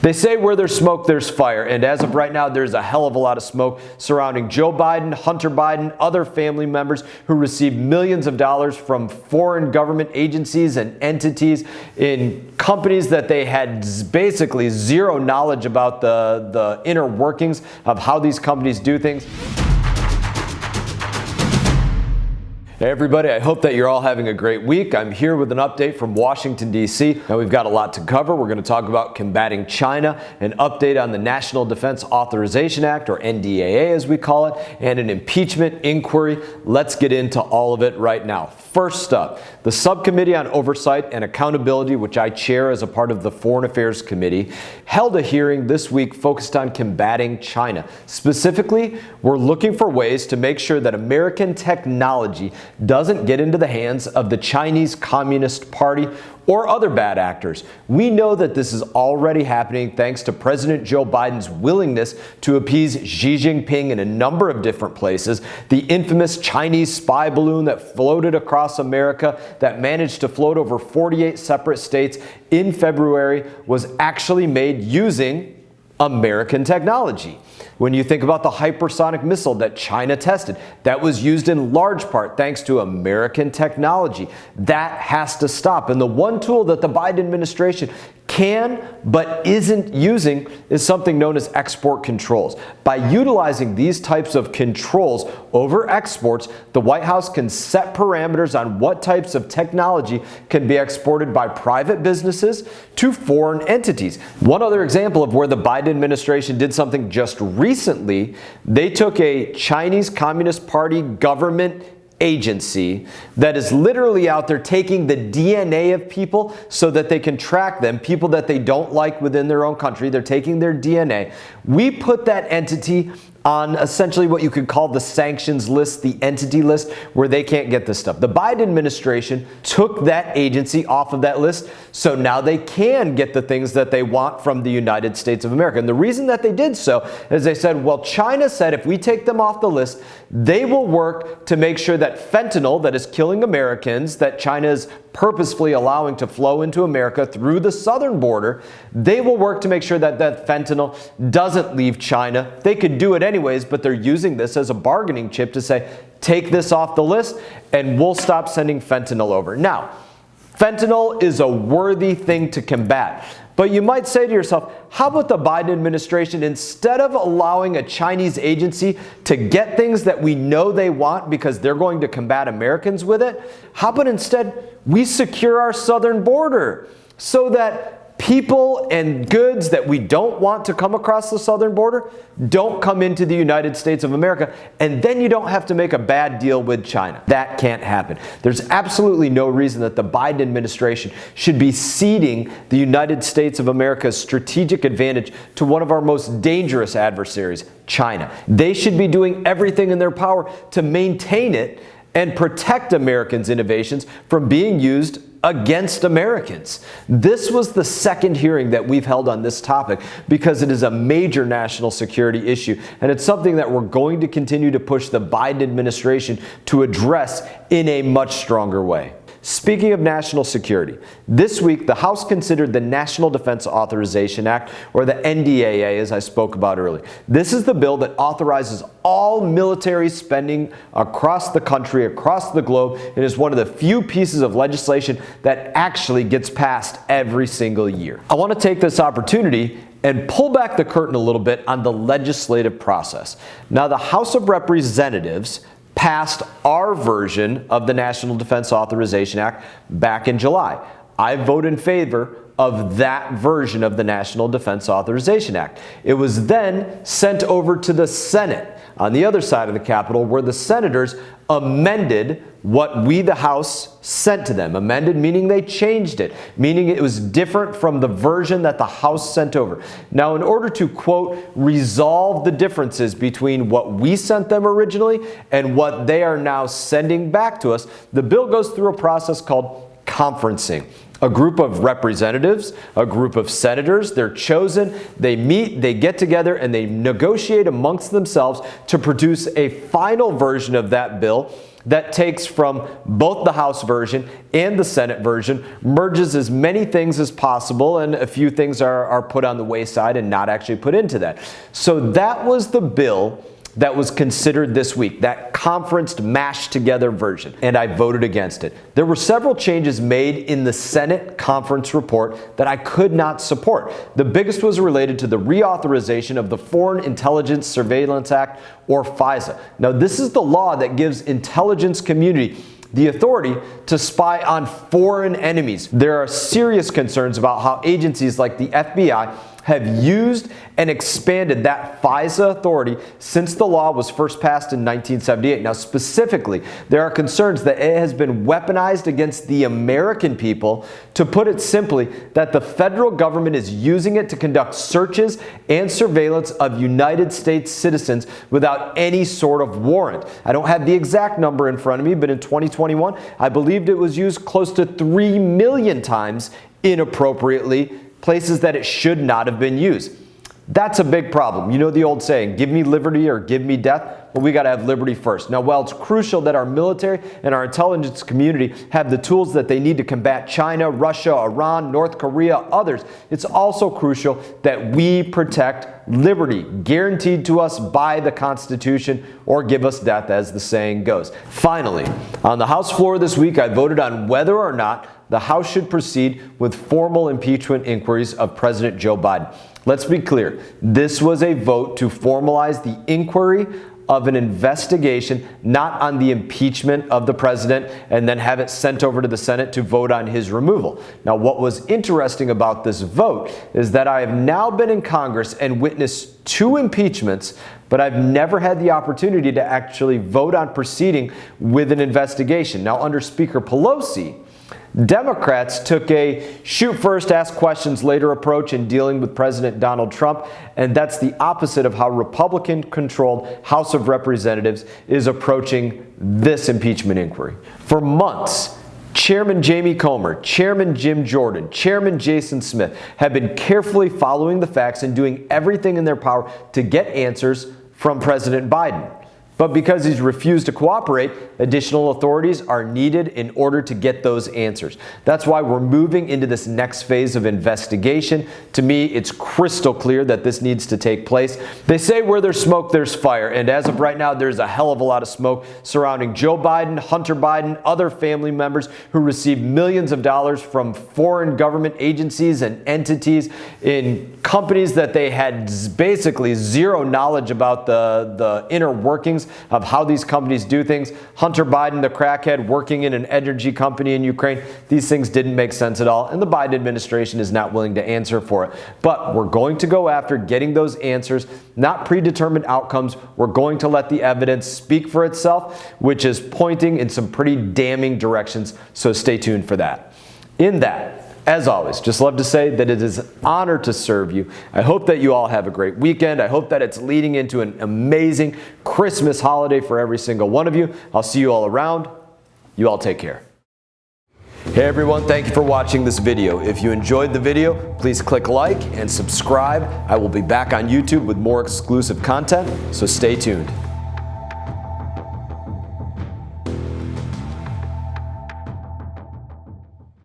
They say where there's smoke, there's fire, and as of right now, there's a hell of a lot of smoke surrounding Joe Biden, Hunter Biden, other family members who received millions of dollars from foreign government agencies and entities in companies that they had basically zero knowledge about the inner workings of how these companies do things. Hey everybody, I hope that you're all having a great week. I'm here with an update from Washington, D.C. Now we've got a lot to cover. We're going to talk about combating China, an update on the National Defense Authorization Act, or NDAA as we call it, and an impeachment inquiry. Let's get into all of it right now. First up, the Subcommittee on Oversight and Accountability, which I chair as a part of the Foreign Affairs Committee, held a hearing this week focused on combating China. Specifically, we're looking for ways to make sure that American technology doesn't get into the hands of the Chinese Communist Party or other bad actors. We know that this is already happening thanks to President Joe Biden's willingness to appease Xi Jinping in a number of different places. The infamous Chinese spy balloon that floated across America, that managed to float over 48 separate states in February, was actually made using American technology. When you think about the hypersonic missile that China tested, that was used in large part thanks to American technology. That has to stop. And the one tool that the Biden administration can but isn't using is something known as export controls. By utilizing these types of controls over exports, the White House can set parameters on what types of technology can be exported by private businesses to foreign entities. One other example of where the Biden administration did something just recently, they took a Chinese Communist Party government agency that is literally out there taking the DNA of people so that they can track them, people that they don't like within their own country. They're taking their DNA. We put that entity on essentially what you could call the sanctions list, the entity list, where they can't get this stuff. The Biden administration took that agency off of that list, so now they can get the things that they want from the United States of America. And the reason that they did so is they said, well, China said if we take them off the list, they will work to make sure that fentanyl that is killing Americans, that China is purposefully allowing to flow into America through the southern border, they will work to make sure that that fentanyl doesn't leave China. They could do it anyways, but they're using this as a bargaining chip to say, take this off the list and we'll stop sending fentanyl over. Now, fentanyl is a worthy thing to combat. But you might say to yourself, how about the Biden administration, instead of allowing a Chinese agency to get things that we know they want because they're going to combat Americans with it, how about instead we secure our southern border so that people and goods that we don't want to come across the southern border don't come into the United States of America, and then you don't have to make a bad deal with China. That can't happen. There's absolutely no reason that the Biden administration should be ceding the United States of America's strategic advantage to one of our most dangerous adversaries, China. They should be doing everything in their power to maintain it and protect Americans' innovations from being used against Americans. This was the second hearing that we've held on this topic because it is a major national security issue, and it's something that we're going to continue to push the Biden administration to address in a much stronger way. Speaking of national security, this week the House considered the National Defense Authorization Act, or the NDAA, as I spoke about earlier. This is the bill that authorizes all military spending across the country, across the globe. It is one of the few pieces of legislation that actually gets passed every single year. I want to take this opportunity and pull back the curtain a little bit on the legislative process. Now, the House of Representatives passed our version of the National Defense Authorization Act back in July. I vote in favor of that version of the National Defense Authorization Act. It was then sent over to the Senate on the other side of the Capitol, where the senators amended what we, the House, sent to them. Amended meaning they changed it, meaning it was different from the version that the House sent over. Now, in order to, quote, resolve the differences between what we sent them originally and what they are now sending back to us, the bill goes through a process called conferencing. A group of representatives, a group of senators, they're chosen, they meet, they get together, and they negotiate amongst themselves to produce a final version of that bill that takes from both the House version and the Senate version, merges as many things as possible, and a few things are put on the wayside and not actually put into that. So that was the bill that was considered this week, that conferenced, mashed together version, and I voted against it. There were several changes made in the Senate conference report that I could not support. The biggest was related to the reauthorization of the Foreign Intelligence Surveillance Act, or FISA. Now, this is the law that gives intelligence community the authority to spy on foreign enemies. There are serious concerns about how agencies like the FBI have used and expanded that FISA authority since the law was first passed in 1978. Now, specifically, there are concerns that it has been weaponized against the American people. To put it simply, that the federal government is using it to conduct searches and surveillance of United States citizens without any sort of warrant. I don't have the exact number in front of me, but in 2021, I believed it was used close to 3 million times inappropriately, places that it should not have been used. That's a big problem. You know the old saying, give me liberty or give me death? Well, we got to have liberty first. Now, while it's crucial that our military and our intelligence community have the tools that they need to combat China, Russia, Iran, North Korea, others, it's also crucial that we protect liberty guaranteed to us by the Constitution, or give us death, as the saying goes. Finally, on the House floor this week, I voted on whether or not the House should proceed with formal impeachment inquiries of President Joe Biden. Let's be clear. This was a vote to formalize the inquiry of an investigation, not on the impeachment of the president, and then have it sent over to the Senate to vote on his removal. Now, what was interesting about this vote is that I have now been in Congress and witnessed 2 impeachments, but I've never had the opportunity to actually vote on proceeding with an investigation. Now, under Speaker Pelosi, Democrats took a shoot first, ask questions later approach in dealing with President Donald Trump, and that's the opposite of how Republican-controlled House of Representatives is approaching this impeachment inquiry. For months, Chairman Jamie Comer, Chairman Jim Jordan, Chairman Jason Smith have been carefully following the facts and doing everything in their power to get answers from President Biden. But because he's refused to cooperate, additional authorities are needed in order to get those answers. That's why we're moving into this next phase of investigation. To me, it's crystal clear that this needs to take place. They say where there's smoke, there's fire. And as of right now, there's a hell of a lot of smoke surrounding Joe Biden, Hunter Biden, other family members who received millions of dollars from foreign government agencies and entities in companies that they had basically zero knowledge about the inner workings of how these companies do things. Hunter Biden, the crackhead, working in an energy company in Ukraine. These things didn't make sense at all, and the Biden administration is not willing to answer for it. But we're going to go after getting those answers, not predetermined outcomes. We're going to let the evidence speak for itself, which is pointing in some pretty damning directions, so stay tuned for that. In that, as always, just love to say that it is an honor to serve you. I hope that you all have a great weekend. I hope that it's leading into an amazing Christmas holiday for every single one of you. I'll see you all around. You all take care. Hey everyone, thank you for watching this video. If you enjoyed the video, please click like and subscribe. I will be back on YouTube with more exclusive content, so stay tuned.